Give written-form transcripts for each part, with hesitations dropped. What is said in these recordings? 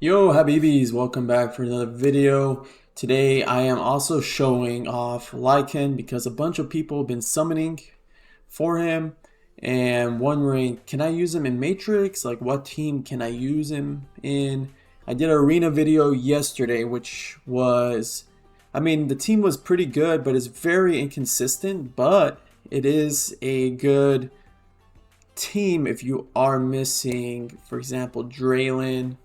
Yo Habibis, welcome back for another video. Today I am also showing off Leikan because a bunch of people have been summoning for him and wondering, can I use him in Matrix? Like, what team can I use him in? I did an arena video yesterday, which was, the team was pretty good, but it's very inconsistent, but it is a good team if you are missing, for example, Draylon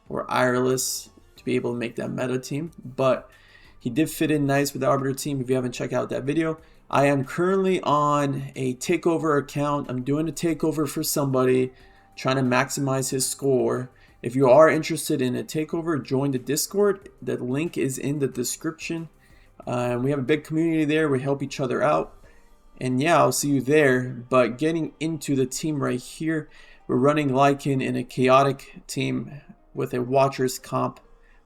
or Ireless to be able to make that meta team. But he did fit in nice with the Arbiter team. If you haven't checked out that video, I am currently on a takeover account. I'm doing a takeover for somebody, trying to maximize his score. If you are interested in a takeover, join the Discord. The link is in the description. We have a big community there. We help each other out. And yeah, I'll see you there. But getting into the team right here, we're running Leikan in a chaotic team with a watcher's comp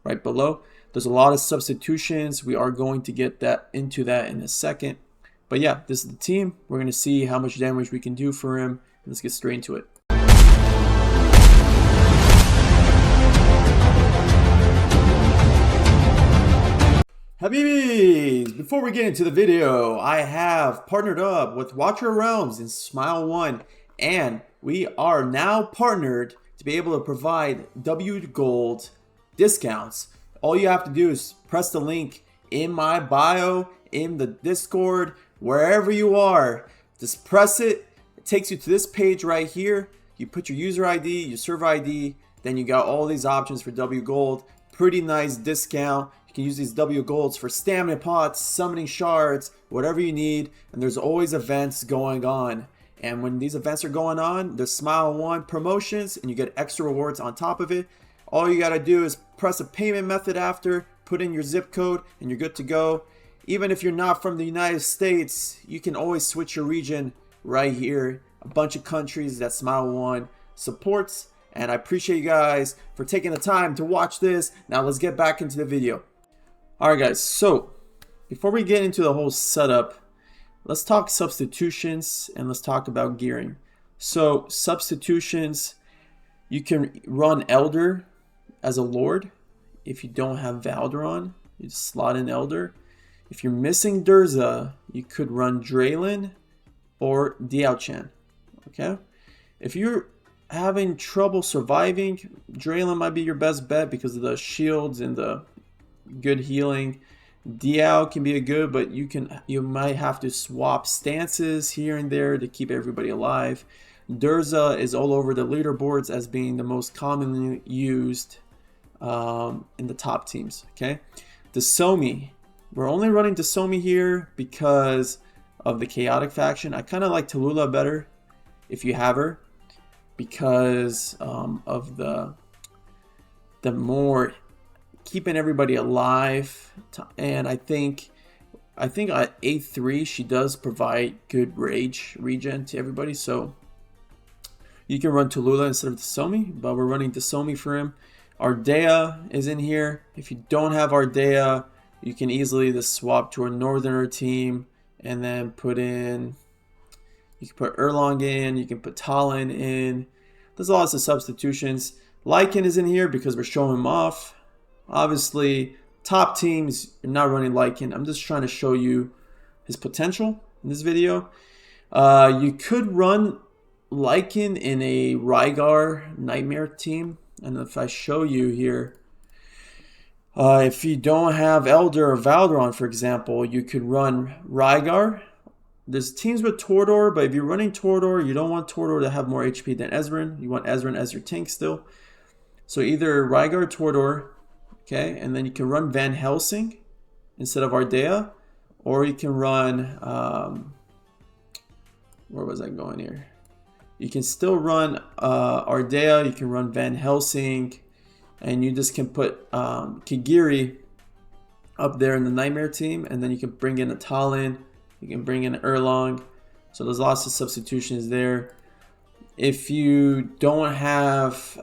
right below. There's a lot of substitutions. We are going to get into that in a second. But yeah, this is the team. We're going to see how much damage we can do for him. Let's get straight into it. Habibis, before we get into the video, I have partnered up with Watcher of Realms in Smile 1, and we are now partnered to be able to provide W Gold discounts. All you have to do is press the link in my bio, in the Discord, wherever you are. Just press it. It takes you to this page right here. You put your user ID, your server ID, then you got all these options for W Gold. Pretty nice discount. You can use these W Golds for stamina pots, summoning shards, whatever you need. And there's always events going on. And when these events are going on, there's Smile 1 promotions and you get extra rewards on top of it. All you gotta do is press a payment method after, put in your zip code, and you're good to go. Even if you're not from the United States, you can always switch your region right here. A bunch of countries that Smile 1 supports. And I appreciate you guys for taking the time to watch this. Now let's get back into the video. Alright guys, so before we get into the whole setup, let's talk substitutions and let's talk about gearing. So substitutions, you can run Elder as a Lord. If you don't have Valderon, you just slot in Elder. If you're missing Durza, you could run Draylon or Diao-Chan. Okay? If you're having trouble surviving, Draylon might be your best bet because of the shields and the good healing. Diao can be a good, but you might have to swap stances here and there to keep everybody alive. Durza is all over the leaderboards as being the most commonly used in the top teams. Okay, Dasomi, we're only running Dasomi here because of the chaotic faction. I kind of like Tallulah better if you have her because of the more keeping everybody alive, and I think at A3 she does provide good rage regen to everybody, so you can run Tallulah instead of Dasomi, but we're running Dasomi for him. Ardea is in here. If you don't have Ardea, you can easily just swap to a northerner team and then you can put Erlang in, you can put Talon in. There's lots of substitutions. Leikan is in here because we're showing him off. Obviously, top teams are not running Leikan. I'm just trying to show you his potential in this video. You could run Leikan in a Rygar Nightmare team. And if I show you here, if you don't have Elder or Valderon, for example, you could run Rygar. There's teams with Tordor, but if you're running Tordor, you don't want Tordor to have more HP than Ezreal. You want Ezreal as your tank still. So either Rygar or Tordor. Okay, and then you can run Van Helsing instead of Ardea, or you can run, where was I going here? You can still run Ardea, you can run Van Helsing, and you just can put Kigiri up there in the Nightmare team, and then you can bring in a Talon, you can bring in Erlang, so there's lots of substitutions there. If you don't have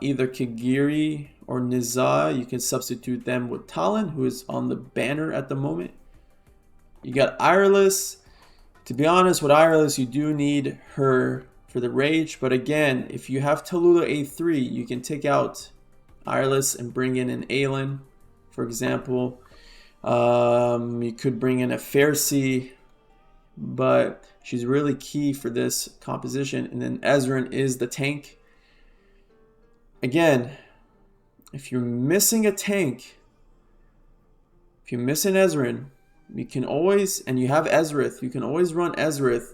either Kigiri or Niza, you can substitute them with Talon, who is on the banner at the moment. You got Ireless. To be honest, with Ireless, you do need her for the rage. But again, if you have Tallulah A3, you can take out Ireless and bring in an Aelin, for example. You could bring in a Pharisee, but she's really key for this composition. And then Ezreal is the tank. Again, if you're missing a tank, if you're missing Ezreal, you can always, and you have Ezreal, you can always run Ezreal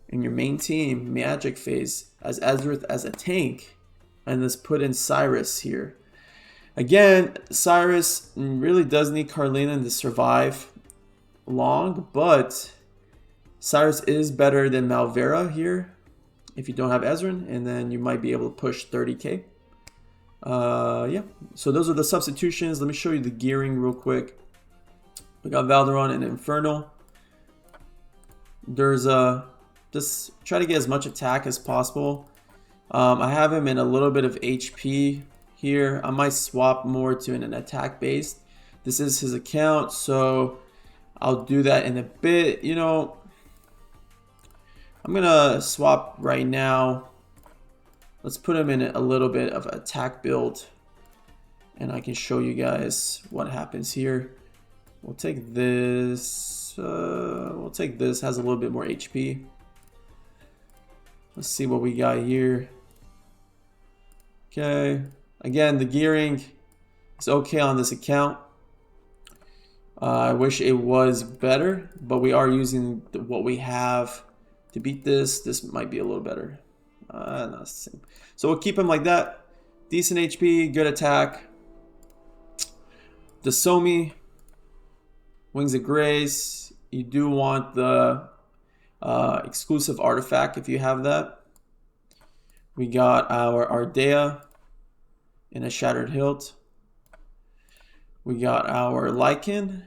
in your main team magic phase as Ezreal as a tank, and let's put in Cyrus here. Again, Cyrus really does need Karlina to survive long, but Cyrus is better than Malvera here if you don't have Ezreal, and then you might be able to push 30k. Yeah, so those are the substitutions. Let me show you the gearing real quick. We got Valderon and Infernal. There's just try to get as much attack as possible. I have him in a little bit of HP here. I might swap more to an attack based. This is his account, so I'll do that in a bit. You know, I'm gonna swap right now. Let's put him in a little bit of attack build, and I can show you guys what happens here. We'll take this. We'll take this. Has a little bit more HP. Let's see what we got here. Okay. Again, the gearing is okay on this account. I wish it was better, but we are using what we have to beat this. This might be a little better. Not the same. So we'll keep him like that. Decent HP, good attack. The Somi, Wings of Grace. You do want the exclusive artifact if you have that. We got our Ardea in a Shattered Hilt. We got our Leikan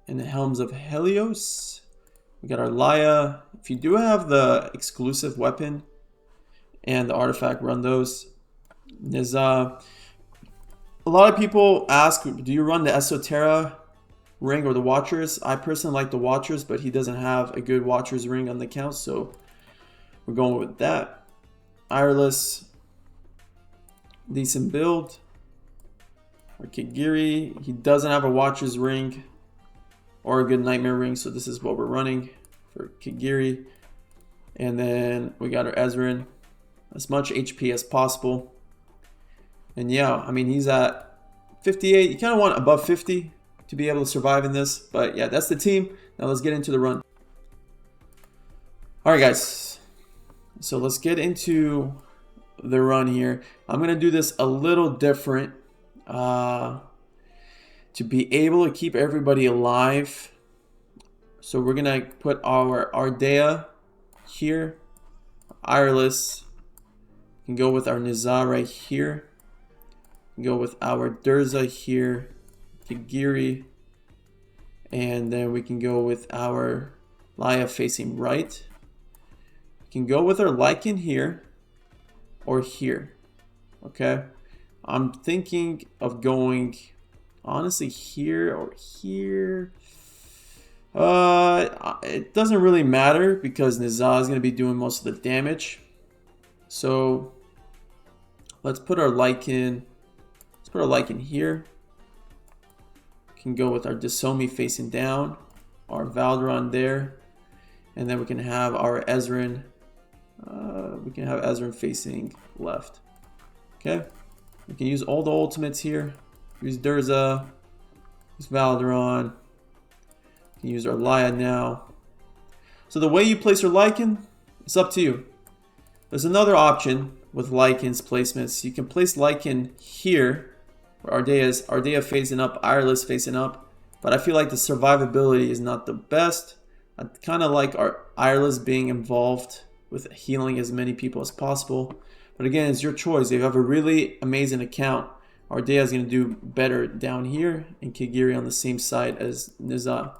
in the Helms of Helios. We got our Laya. If you do have the exclusive weapon and the artifact, run those. There's a lot of people ask, do you run the Esoterra ring or the Watchers? I personally like the Watchers, but he doesn't have a good Watchers ring on the account, so we're going with that. Ireless, decent build. Or Kigiri, he doesn't have a Watcher's ring or a good Nightmare ring, so this is what we're running for Kigiri. And then we got our Ezreal, as much HP as possible. And yeah, I mean, he's at 58. You kind of want above 50 to be able to survive in this. But yeah, that's the team. Now let's get into the run. All right, guys. So let's get into the run here. I'm going to do this a little different. To be able to keep everybody alive. So we're gonna put our Ardea here, Ireless. We can go with our Niza right here. We can go with our Durza here, Kigiri, and then we can go with our Laya facing right. We can go with our Leikan here or here. Okay. I'm thinking of going, honestly, here or here. It doesn't really matter because Niza is going to be doing most of the damage. So let's put our Leikan. Let's put our Leikan here. We can go with our Dasomi facing down, our Valderon there, and then we can have our Ezreal. We can have Ezreal facing left. Okay. We can use all the ultimates here. Use Durza. Use Valderon. We can use our Laya now. So the way you place your Leikan, it's up to you. There's another option with Leikan's placements. You can place Leikan here, where Ardea facing up, Ireless facing up. But I feel like the survivability is not the best. I kind of like our Ireless being involved with healing as many people as possible. But again, it's your choice. If you have a really amazing account, Ardea is going to do better down here, and Kigiri on the same side as Niza.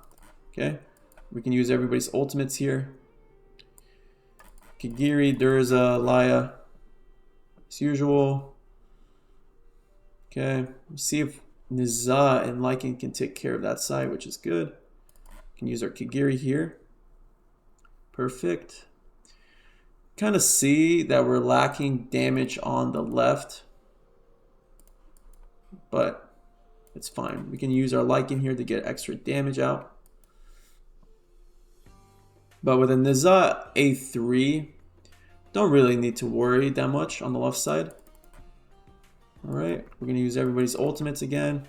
Okay, we can use everybody's ultimates here. Kigiri, Durza, Laya, as usual. Okay, let's see if Niza and Leikan can take care of that side, which is good. We can use our Kigiri here. Perfect. Kind of see that we're lacking damage on the left. but it's fine. We can use our Leikan here to get extra damage out. But with a Niza A3, don't really need to worry that much on the left side. Alright, we're going to use everybody's ultimates again.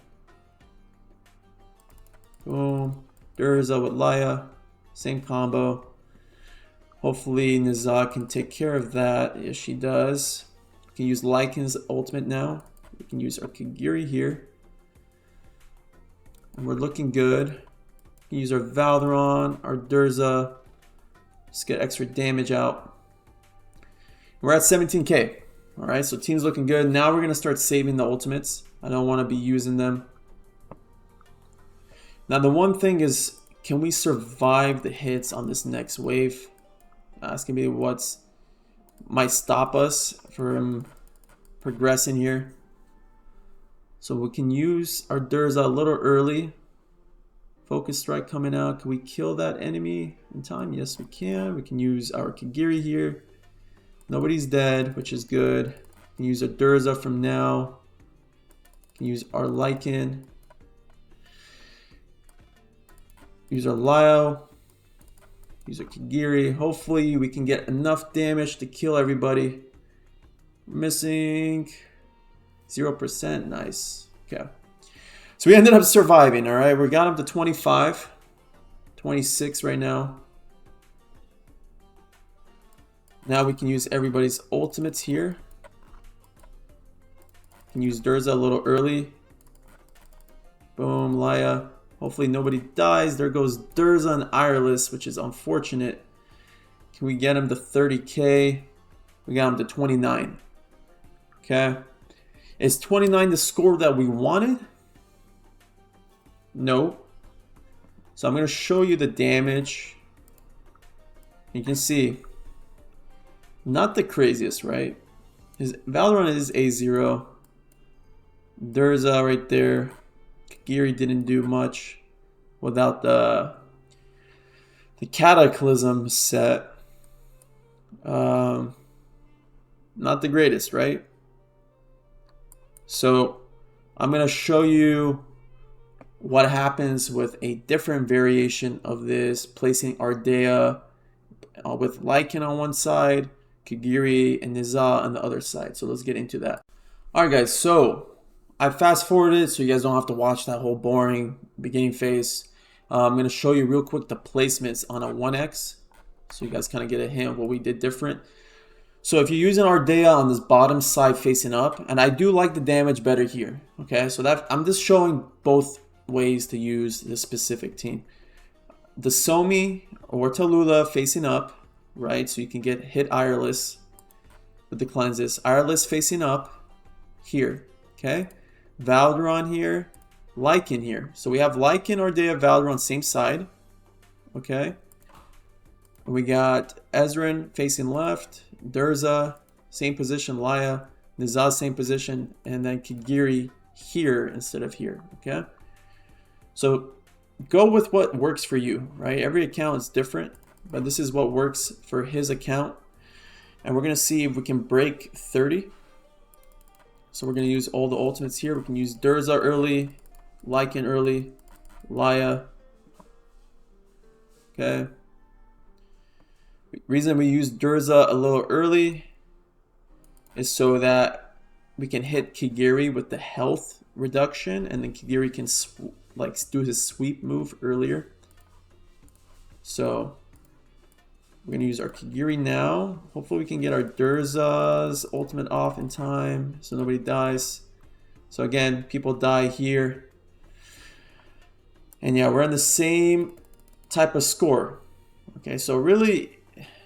Boom. Durza with Laya. Same combo. Hopefully Niza can take care of that. Yes, she does. We can use Leikan's ultimate now. We can use our Kagiri here. And we're looking good. We can use our Valderon, our Durza. Just get extra damage out. We're at 17k. Alright, so team's looking good. Now we're going to start saving the ultimates. I don't want to be using them. Now the one thing is, can we survive the hits on this next wave? That's going to be what might stop us from progressing here. So we can use our Durza a little early. Focus strike coming out. Can we kill that enemy in time? Yes, we can. We can use our Kagiri here. Nobody's dead, which is good. We can use our Durza from now. We can use our Leikan. Use our Lyo. Use our Kagiri. Hopefully we can get enough damage to kill everybody. Missing 0%. Nice. Okay. So we ended up surviving, alright? We got up to 25. 26 right now. Now we can use everybody's ultimates here. Can use Durza a little early. Boom, Laya. Hopefully nobody dies. There goes Durza and Ireless, which is unfortunate. Can we get him to 30k? We got him to 29. Okay. Is 29 the score that we wanted? No. So I'm going to show you the damage. You can see, not the craziest, right? His Valorant is A0. Durza right there. Kagiri didn't do much without the Cataclysm set. Not the greatest, right? So I'm going to show you what happens with a different variation of this, placing Ardea with Leikan on one side, Kagiri and Niza on the other side. So let's get into that. Alright guys, so I fast forwarded so you guys don't have to watch that whole boring beginning phase. I'm going to show you real quick the placements on a 1x so you guys kind of get a hint of what we did different. So if you're using Ardea on this bottom side facing up, and I do like the damage better here, okay? So that I'm just showing both ways to use this specific team. The Somi or Tallulah facing up, right? So you can get hit Ireless with the cleanses. Ireless facing up here, okay? Valderon here, Leikan here. So we have Leikan, Ardea, Valderon same side, okay? We got Ezreal facing left, Durza same position, Laya, Niza same position, and then Kagiri here instead of here, okay? So go with what works for you, right? Every account is different, but this is what works for his account. And we're going to see if we can break 30. So we're going to use all the ultimates here. We can use Durza early, Leikan early, Laya. Okay. Reason we use Durza a little early is so that we can hit Kagiri with the health reduction, and then Kagiri can do his sweep move earlier. So we're going to use our Kagiri now. Hopefully we can get our Durza's ultimate off in time so nobody dies. So again, people die here. And yeah, we're on the same type of score. Okay, so really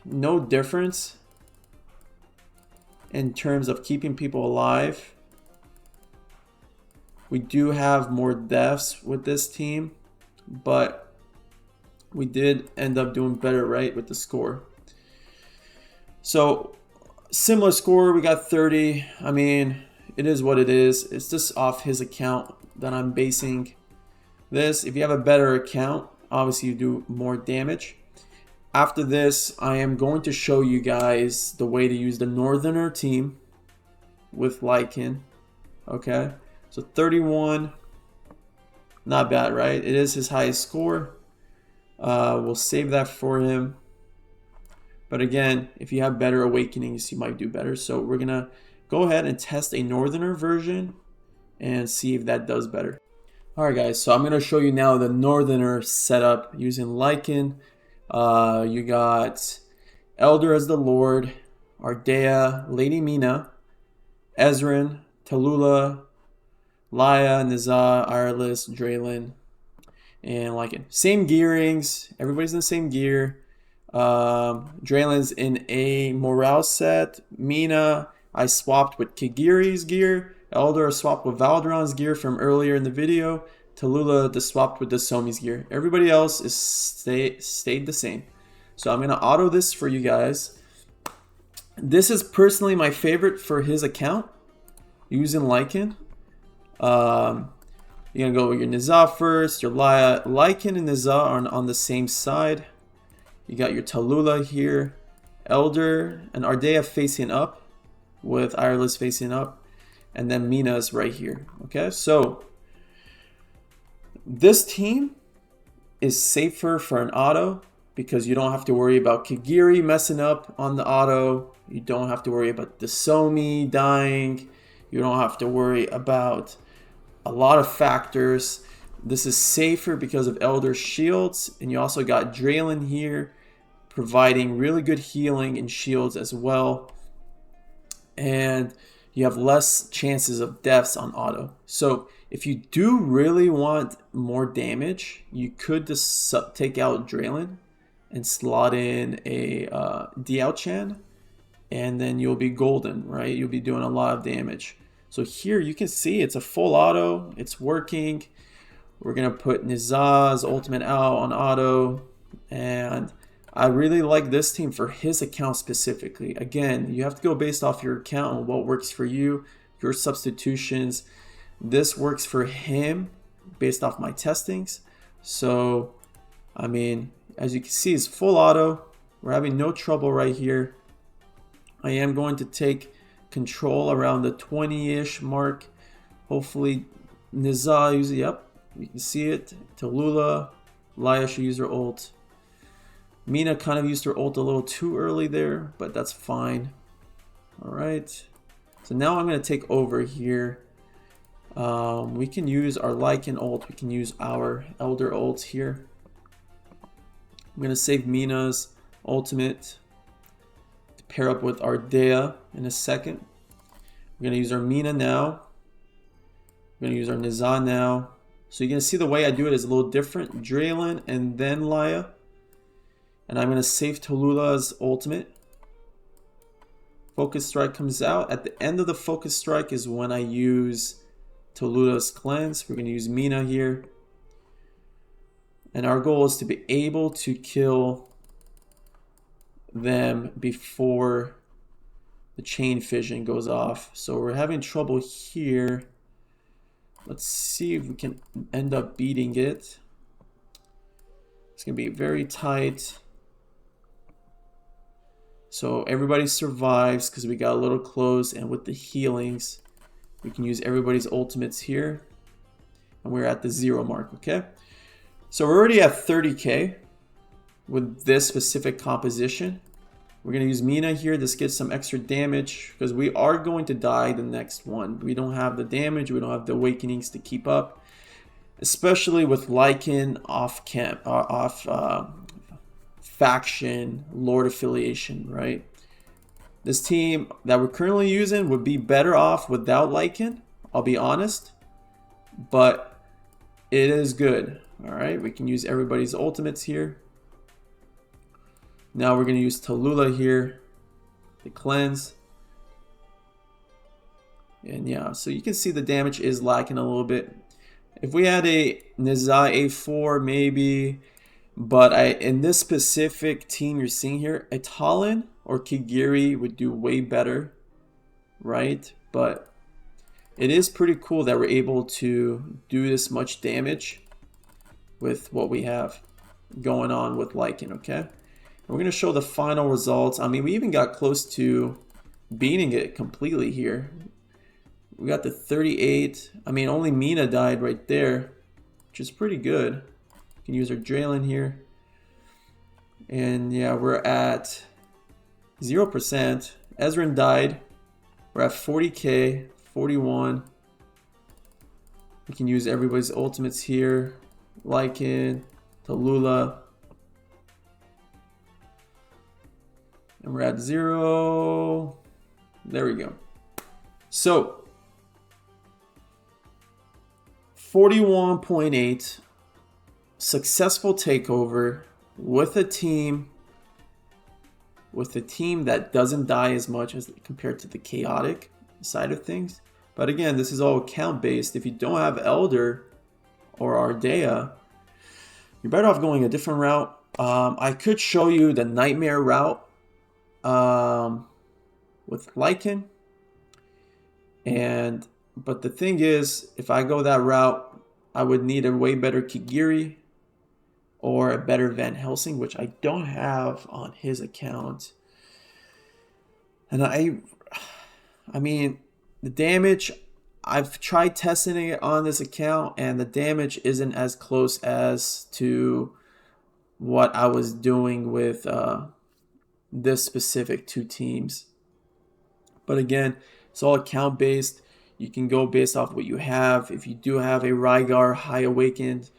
no difference in terms of keeping people alive. We do have more deaths with this team, but we did end up doing better, right, with the score. So similar score, we got 30. I mean, it is what it is. It's just off his account that I'm basing this. If you have a better account, obviously you do more damage. After this, I am going to show you guys the way to use the Northerner team with Leikan. Okay, So 31, not bad, right? It is his highest score. We'll save that for him. But again, if you have better awakenings, you might do better. So we're gonna go ahead and test a northerner version and see if that does better. Alright guys, so I'm gonna show you now the northerner setup using Leikan. You got Elder as the Lord, Ardea, Lady Mina, Ezrin, Tallulah, Laya, Nizah, Ireless, Draylin, and Leikan. Same gearings, everybody's in the same gear. Draylin's in a morale set. Mina, I swapped with Kigiri's gear. Elder swapped with Valdron's gear from earlier in the video. Tallulah swapped with the Somi's gear. Everybody else is stayed the same. So I'm gonna auto this for you guys. This is personally my favorite for his account using Leikan. You're gonna go with your Nizah first, your Laya. Leikan and Nizah are on the same side. You got your Tallulah here, Elder and Ardea facing up, with Ireless facing up, and then Mina's right here. Okay, so this team is safer for an auto because you don't have to worry about Kigiri messing up on the auto. You don't have to worry about the Somi dying. You don't have to worry about a lot of factors. This is safer because of Elder shields, and you also got Draylin here providing really good healing and shields as well, and you have less chances of deaths on auto. So if you do really want more damage, you could just take out Draylin and slot in a Diao-chan, and then you'll be golden, right? You'll be doing a lot of damage. So here you can see it's a full auto, it's working. We're gonna put Nizah's ultimate out on auto, and I really like this team for his account specifically. Again, you have to go based off your account and what works for you, your substitutions. This works for him based off my testings. So, I mean, as you can see, it's full auto. We're having no trouble right here. I am going to take control around the 20-ish mark. Hopefully, Nizah uses, yep, you can see it. Tallulah, Laya should use her ult. Mina kind of used her ult a little too early there, but that's fine. Alright. So now I'm going to take over here. We can use our Leikan ult. We can use our Elder ult here. I'm going to save Mina's ultimate to pair up with Ardea in a second. We're going to use our Mina now. We're going to use our Nizah now. So you're going to see the way I do it is a little different. Draylin and then Laya. And I'm going to save Tallulah's ultimate. Focus Strike comes out. At the end of the Focus Strike is when I use Tallulah's cleanse. We're going to use Mina here. And our goal is to be able to kill them before the chain fission goes off. So we're having trouble here. Let's see if we can end up beating it. It's going to be very tight. So everybody survives because we got a little close, and with the healings, we can use everybody's ultimates here. And we're at the 0 mark, okay? So we're already at 30k with this specific composition. We're going to use Mina here. This gets some extra damage because we are going to die the next one. We don't have the damage. We don't have the awakenings to keep up. Especially with Leikan off faction Lord affiliation, right? This team that we're currently using would be better off without Leikan, I'll be honest, but it is good. All right, we can use everybody's ultimates here. Now we're going to use Tallulah here, the cleanse, and yeah, so you can see the damage is lacking a little bit. If we had a Nizah A4 maybe, but in this specific team you're seeing here, a Talon or Kigiri would do way better, right? But it is pretty cool that we're able to do this much damage with what we have going on with Leikan, okay? And we're going to show the final results. I mean, we even got close to beating it completely here. We got the 38. I mean, only Mina died right there, which is pretty good. You can use our Draylen here. And yeah, we're at 0%. Ezreal died. We're at 40k, 41. We can use everybody's ultimates here. Leikan, Tallulah. And we're at 0. There we go. So, 41.8. Successful takeover with a team that doesn't die as much as compared to the chaotic side of things. But again, this is all account based. If you don't have Elder or Ardea, you're better off going a different route. I could show you the Nightmare route with Leikan. But the thing is, if I go that route, I would need a way better Kigiri or a better Van Helsing, which I don't have on his account. And I mean, the damage, I've tried testing it on this account, and the damage isn't as close as to what I was doing with this specific two teams. But again, it's all account based. You can go based off what you have. If you do have a Rygar High Awakened,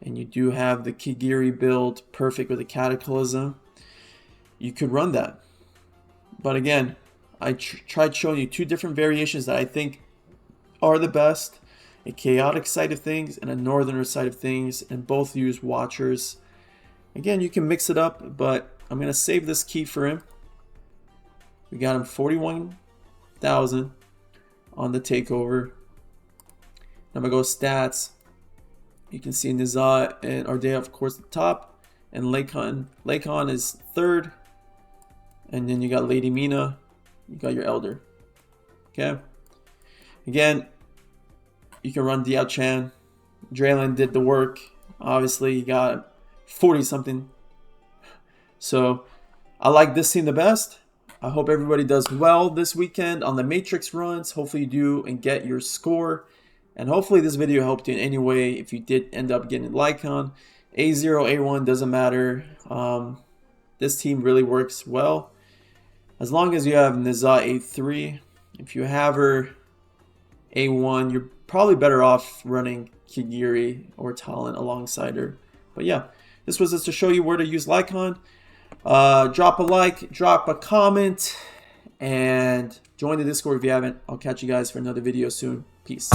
and you do have the Kigiri build perfect with a Cataclysm, you could run that. But again, I tried showing you two different variations that I think are the best. A chaotic side of things and a northerner side of things, and both use Watchers. Again, you can mix it up, but I'm going to save this key for him. We got him 41,000 on the takeover. I'm going to go stats. You can see Nizat and Ardea, of course, at the top. And Leikan. Leikan is third. And then you got Lady Mina. You got your Elder. Okay. Again, you can run Diao Chan. Draylen did the work. Obviously, you got 40-something. So, I like this team the best. I hope everybody does well this weekend on the Matrix runs. Hopefully you do and get your score. And hopefully this video helped you in any way if you did end up getting Leikan. A0, A1, doesn't matter. This team really works well. As long as you have Nizat A3. If you have her A1, you're probably better off running Kigiri or Talon alongside her. But yeah, this was just to show you where to use Leikan. Drop a like, drop a comment, and join the Discord if you haven't. I'll catch you guys for another video soon. Peace.